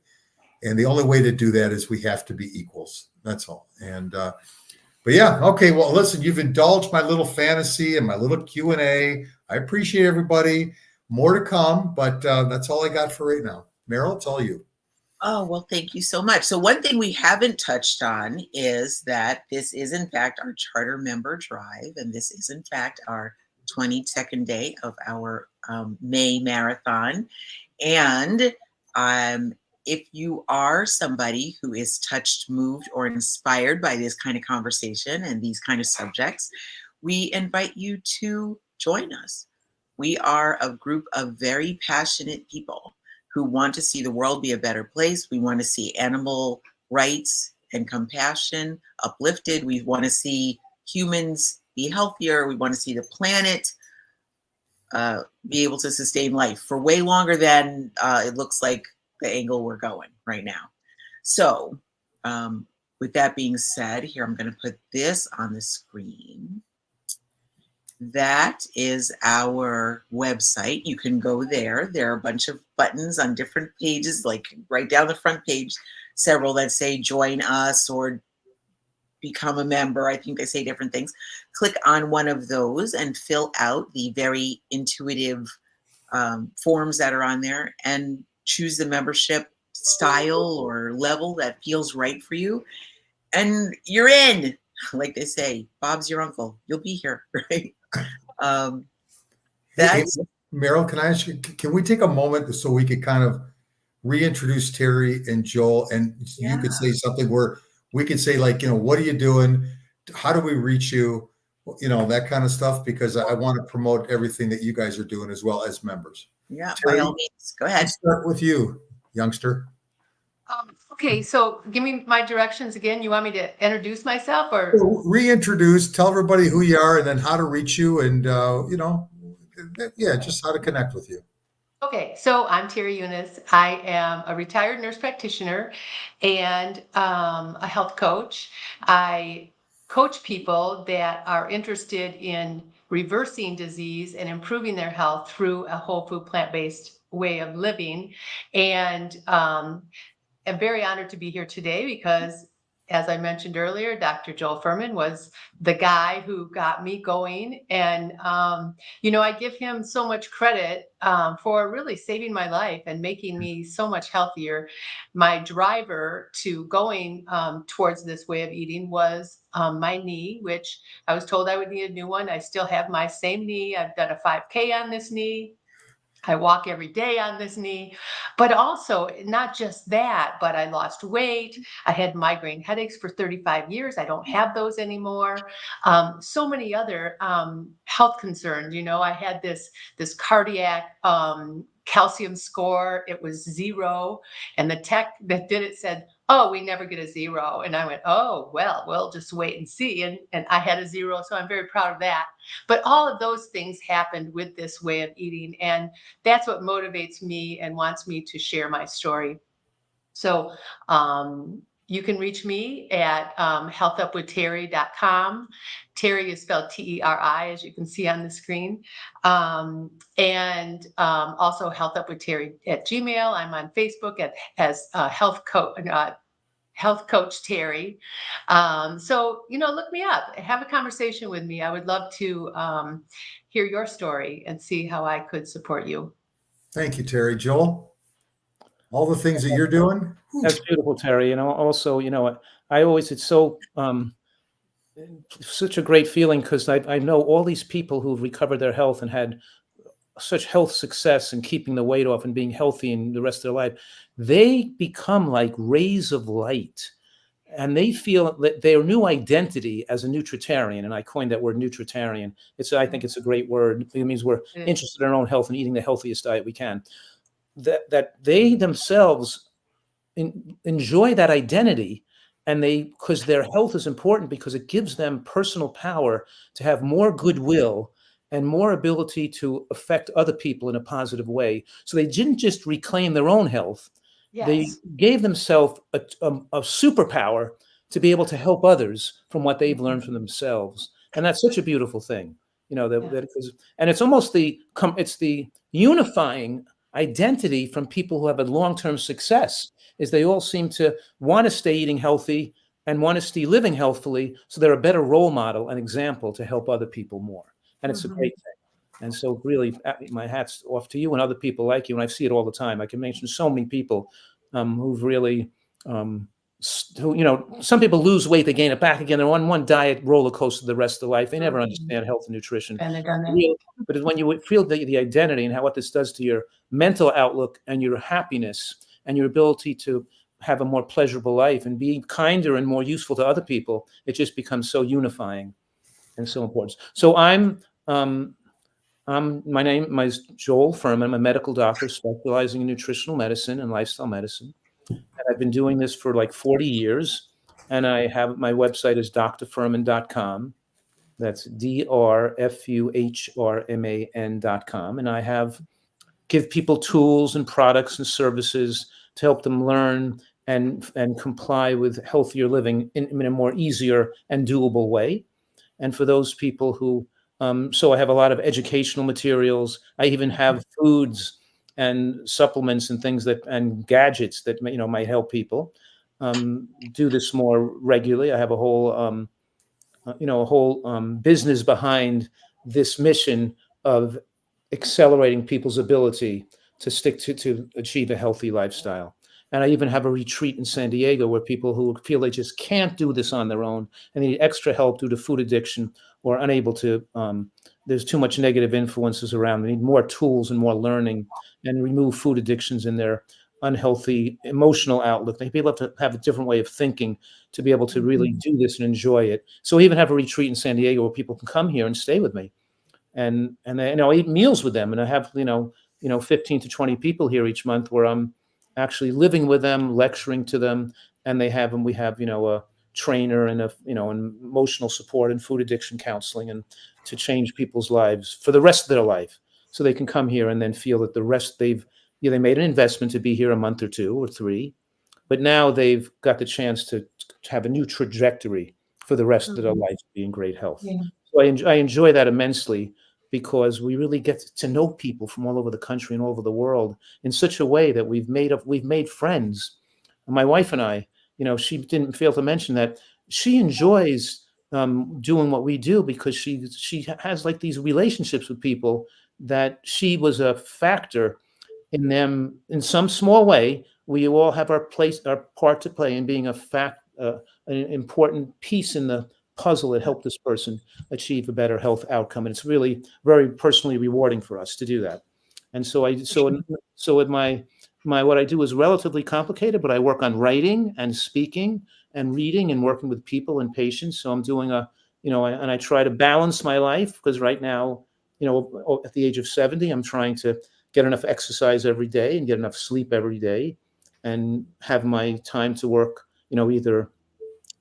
And the only way to do that is we have to be equals. That's all. And, but yeah, okay. Well, listen, you've indulged my little fantasy and my little Q&A. I appreciate everybody. More to come, but that's all I got for right now. Meryl, it's all you. Oh, well, thank you so much. So one thing we haven't touched on is that this is, in fact, our charter member drive, and this is, in fact, our 22nd day of our May marathon. And if you are somebody who is touched, moved, or inspired by this kind of conversation and these kind of subjects, we invite you to join us. We are a group of very passionate people who want to see the world be a better place. We want to see animal rights and compassion uplifted. We want to see humans be healthier. We want to see the planet be able to sustain life for way longer than it looks like the angle we're going right now. So with that being said, here I'm going to put this on the screen. That is our website. You can go there. There are a bunch of buttons on different pages, like right down the front page, several that say join us or become a member. I think they say different things. Click on one of those and fill out the very intuitive forms that are on there and choose the membership style or level that feels right for you. And you're in. Like they say, Bob's your uncle. You'll be here, right? That's Meryl, can I ask you, can we take a moment so we could kind of reintroduce Terry and Joel, and you could say something where we could say, like, what are you doing? How do we reach you? That kind of stuff, because I want to promote everything that you guys are doing as well as members. Yeah, Terry, by all means. Go ahead. Let's start with you, youngster. Okay, so give me my directions again. You want me to introduce myself or? Reintroduce, tell everybody who you are and then how to reach you and, just how to connect with you. Okay, so I'm Teru Yunus. I am a retired nurse practitioner and a health coach. I coach people that are interested in reversing disease and improving their health through a whole food plant-based way of living. And I'm very honored to be here today because, as I mentioned earlier, Dr. Joel Fuhrman was the guy who got me going. And, I give him so much credit for really saving my life and making me so much healthier. My driver to going towards this way of eating was my knee, which I was told I would need a new one. I still have my same knee. I've done a 5K on this knee. I walk every day on this knee, but also not just that, but I lost weight. I had migraine headaches for 35 years. I don't have those anymore. So many other health concerns. I had this cardiac calcium score. It was 0. And the tech that did it said, "Oh, we never get a 0." And I went, "Oh, well, we'll just wait and see." And I had a 0. So I'm very proud of that. But all of those things happened with this way of eating. And that's what motivates me and wants me to share my story. So you can reach me at healthupwithterry.com. Terry is spelled Teri, as you can see on the screen. And also healthupwithterry@gmail. I'm on Facebook as Health Coach Terry. So, look me up, have a conversation with me. I would love to hear your story and see how I could support you. Thank you, Terry. Joel, all the things that you're doing. That's beautiful, Terry. Also, I always, it's so, such a great feeling because I know all these people who've recovered their health and had such health success and keeping the weight off and being healthy in the rest of their life. They become like rays of light. And they feel that their new identity as a nutritarian, and I coined that word nutritarian. I think it's a great word. It means we're interested in our own health and eating the healthiest diet we can. That they themselves enjoy that identity, and because their health is important because it gives them personal power to have more goodwill and more ability to affect other people in a positive way. So they didn't just reclaim their own health. Yes. They gave themselves a superpower to be able to help others from what they've learned from themselves. And that's such a beautiful thing. And it's almost it's the unifying identity from people who have a long-term success is they all seem to want to stay eating healthy and want to stay living healthfully, so they're a better role model and example to help other people more. And it's a great thing. And so really, my hat's off to you and other people like you. And I see it all the time. I can mention so many people who've really, some people lose weight, they gain it back again. They're on one diet roller coaster the rest of their life. They never understand health and nutrition. But when you feel the identity and what this does to your mental outlook and your happiness and your ability to have a more pleasurable life and be kinder and more useful to other people, it just becomes so unifying and so important. So my name is Joel Fuhrman. I'm a medical doctor specializing in nutritional medicine and lifestyle medicine. And I've been doing this for like 40 years. And I have my website is drfuhrman.com. That's drfuhrman.com. And I give people tools and products and services to help them learn and comply with healthier living in a more easier and doable way. And for those people who, so I have a lot of educational materials. I even have foods and supplements and things and gadgets that might help people do this more regularly. I have a whole business behind this mission of accelerating people's ability to stick to achieve a healthy lifestyle. And I even have a retreat in San Diego where people who feel they just can't do this on their own and need extra help due to food addiction or unable to, there's too much negative influences around. They need more tools and more learning and remove food addictions in their unhealthy emotional outlook. They people have to have a different way of thinking to be able to really do this and enjoy it. So I even have a retreat in San Diego where people can come here and stay with me. And I eat meals with them. And I have, 15 to 20 people here each month where I'm actually living with them, lecturing to them, and we have a trainer and and emotional support and food addiction counseling and to change people's lives for the rest of their life, so they can come here and then feel that the rest they made an investment to be here a month or 2 or 3, but now they've got the chance to have a new trajectory for the rest of their life, be in great health. Yeah. So I enjoy that immensely, because we really get to know people from all over the country and all over the world in such a way that we've made friends. And my wife and I, she didn't fail to mention that she enjoys doing what we do because she has like these relationships with people that she was a factor in them in some small way. We all have our part to play in being an important piece in the puzzle that helped this person achieve a better health outcome. And it's really very personally rewarding for us to do that. And so with my what I do is relatively complicated, but I work on writing and speaking and reading and working with people and patients. So I'm doing and I try to balance my life, because right now, at the age of 70, I'm trying to get enough exercise every day and get enough sleep every day and have my time to work, either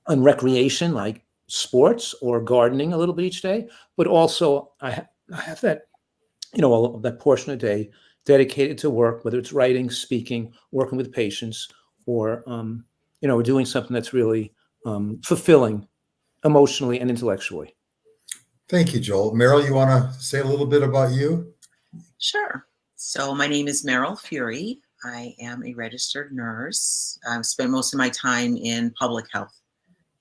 on recreation like sports or gardening a little bit each day, but also I have that, that portion of the day dedicated to work, whether it's writing, speaking, working with patients, or, doing something that's really fulfilling emotionally and intellectually. Thank you, Joel. Meryl, you want to say a little bit about you? Sure. So my name is Meryl Fury. I am a registered nurse. I've spent most of my time in public health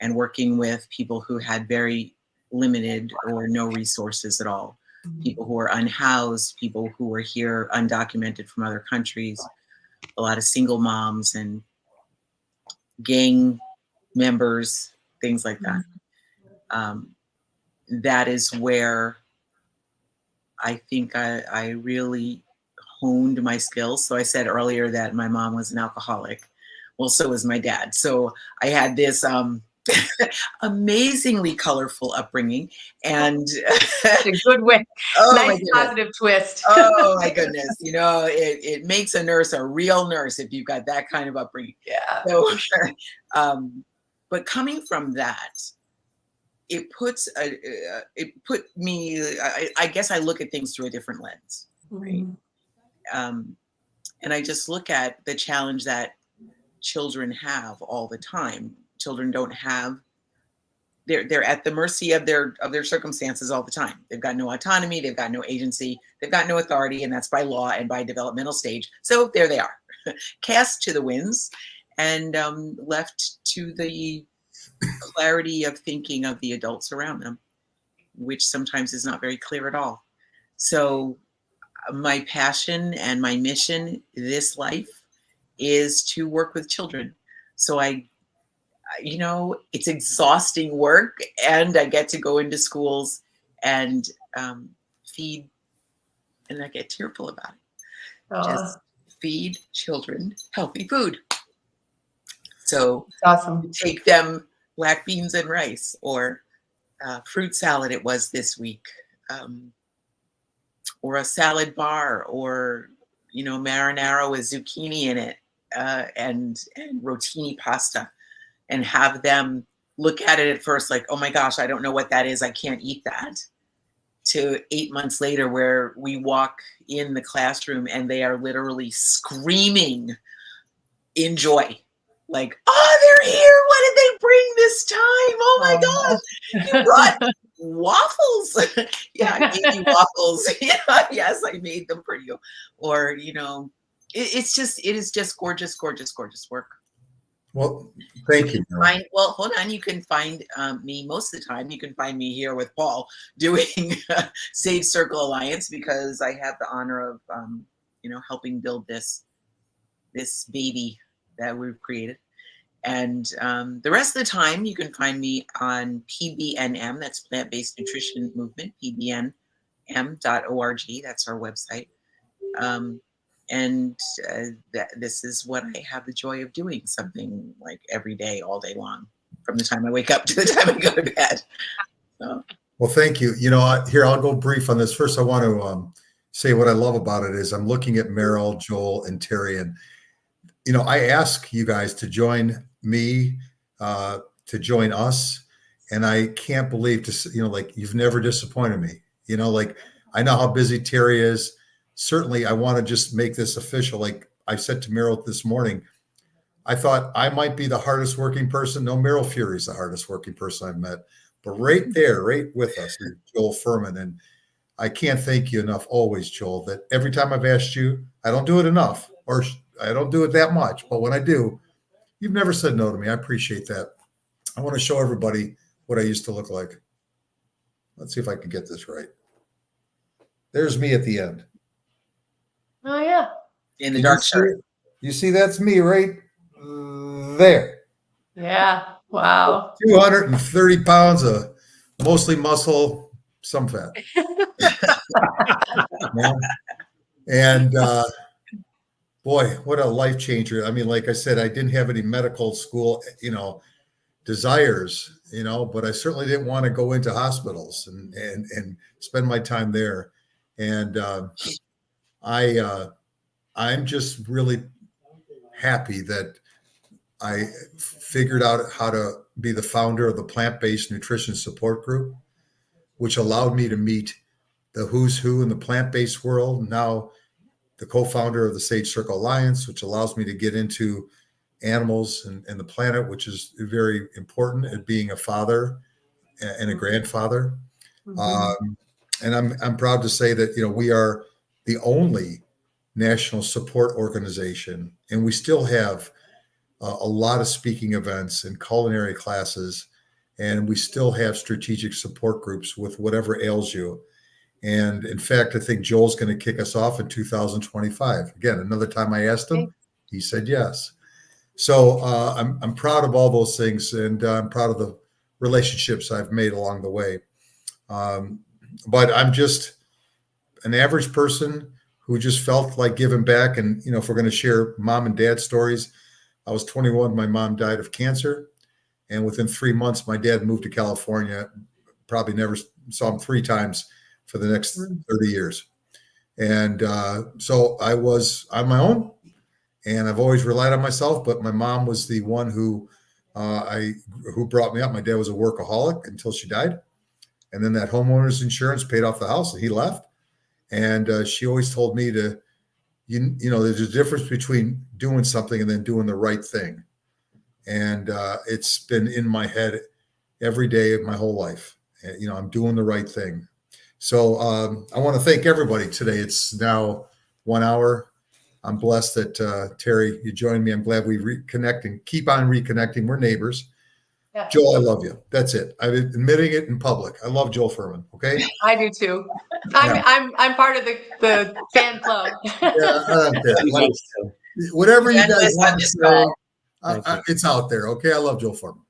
and working with people who had very limited or no resources at all. People who were unhoused, people who were here undocumented from other countries, a lot of single moms and gang members, things like that. That is where I think I really honed my skills. So I said earlier that my mom was an alcoholic. Well, so was my dad. So I had this amazingly colorful upbringing, and a good way. Nice positive twist. Oh my goodness. It makes a nurse a real nurse if you've got that kind of upbringing. Yeah. So, but coming from that, it put me, I guess I look at things through a different lens, right? And I just look at the challenge that children have all the time. Children don't have they're at the mercy of their circumstances all the time. They've got no autonomy, they've got no agency, they've got no authority, and that's by law and by developmental stage. So there they are, cast to the winds and left to the clarity of thinking of the adults around them, which sometimes is not very clear at all. So my passion and my mission this life is to work with children. So it's exhausting work, and I get to go into schools and feed, and I get tearful about it. Just feed children healthy food. So awesome. Take them black beans and rice, or fruit salad it was this week, or a salad bar, or marinara with zucchini in it, and rotini pasta, and have them look at it at first like, oh my gosh, I don't know what that is, I can't eat that, to 8 months later where we walk in the classroom and they are literally screaming in joy. Like, oh, they're here. What did they bring this time? Oh my gosh, you brought waffles. Yeah, I made you waffles. Yeah, yes, I made them for you. Or, it is just gorgeous, gorgeous, gorgeous work. Well, thank you. Well, hold on. You can find me most of the time. You can find me here with Paul doing Sage Circle Alliance, because I have the honor of, helping build this baby that we've created. And the rest of the time, you can find me on PBNM. That's Plant-Based Nutrition Movement, pbnm.org. That's our website. This is what I have the joy of doing, something like every day, all day long, from the time I wake up to the time I go to bed. So. Well, thank you. Here, I'll go brief on this. First, I want to say what I love about it is I'm looking at Meryl, Joel, and Terry, and I ask you guys to join me, to join us, and I can't believe you've never disappointed me. I know how busy Terry is. Certainly, I want to just make this official. Like I said to Meryl this morning, I thought I might be the hardest working person. No, Meryl Fury is the hardest working person I've met. But right there, right with us, is Joel Fuhrman. And I can't thank you enough always, Joel, that every time I've asked you, I don't do it enough, or I don't do it that much. But when I do, you've never said no to me. I appreciate that. I want to show everybody what I used to look like. Let's see if I can get this right. There's me at the end. Oh, yeah. In the dark shirt. You see, that's me right there. Yeah. Wow. 230 pounds of mostly muscle, some fat. Yeah. And boy, what a life changer. I mean, like I said, I didn't have any medical school, desires, but I certainly didn't want to go into hospitals and spend my time there. And I'm just really happy that I figured out how to be the founder of the Plant-Based Nutrition Support Group, which allowed me to meet the who's who in the plant-based world. Now, the co-founder of the Sage Circle Alliance, which allows me to get into animals and the planet, which is very important at being a father and a grandfather. Mm-hmm. And I'm proud to say that, we are the only national support organization, and we still have a lot of speaking events and culinary classes, and we still have strategic support groups with whatever ails you. And in fact, I think Joel's going to kick us off in 2025. Again, another time I asked him, he said yes. So I'm proud of all those things, and I'm proud of the relationships I've made along the way. But I'm just an average person who just felt like giving back. And, if we're going to share mom and dad stories, I was 21. My mom died of cancer. And within 3 months, my dad moved to California. Probably never saw him 3 times for the next 30 years. And so I was on my own, and I've always relied on myself. But my mom was the one who brought me up. My dad was a workaholic until she died. And then that homeowner's insurance paid off the house, and he left. And she always told me to, there's a difference between doing something and then doing the right thing. And it's been in my head every day of my whole life. You know, I'm doing the right thing. So I want to thank everybody today. It's now 1 hour. I'm blessed that Terry, you joined me. I'm glad we reconnect and keep on reconnecting. We're neighbors. Yeah. Joel, I love you. That's it. I'm admitting it in public. I love Joel Fuhrman. Okay. I do too. I'm part of the fan club. Yeah, I don't care. We Like, love you. whatever you guys Evangelist on want to this say, call. Thank you. it's out there. Okay. I love Joel Fuhrman.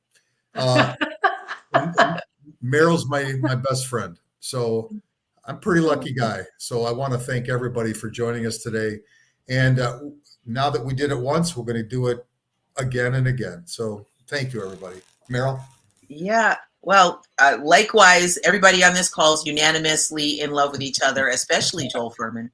And Meryl's my best friend. So I'm a pretty lucky guy. So I want to thank everybody for joining us today. And now that we did it once, we're going to do it again and again. So thank you, everybody. Meryl? Yeah. Well, likewise, everybody on this call is unanimously in love with each other, especially Joel Fuhrman.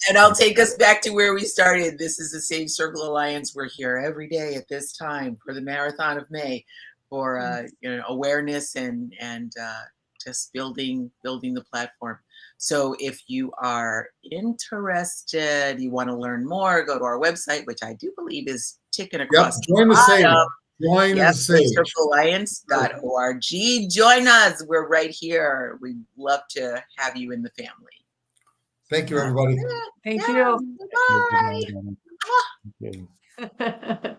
And I'll take us back to where we started. This is the Sage Circle Alliance. We're here every day at this time for the Marathon of May for awareness and just building the platform. So if you are interested, you want to learn more, go to our website, which I do believe is ticking across. Yep. Join the Sage. Join the Sage. SageCircleAlliance.org. Join us. We're right here. We'd love to have you in the family. Thank you, everybody. Thank you. Bye. Thank you.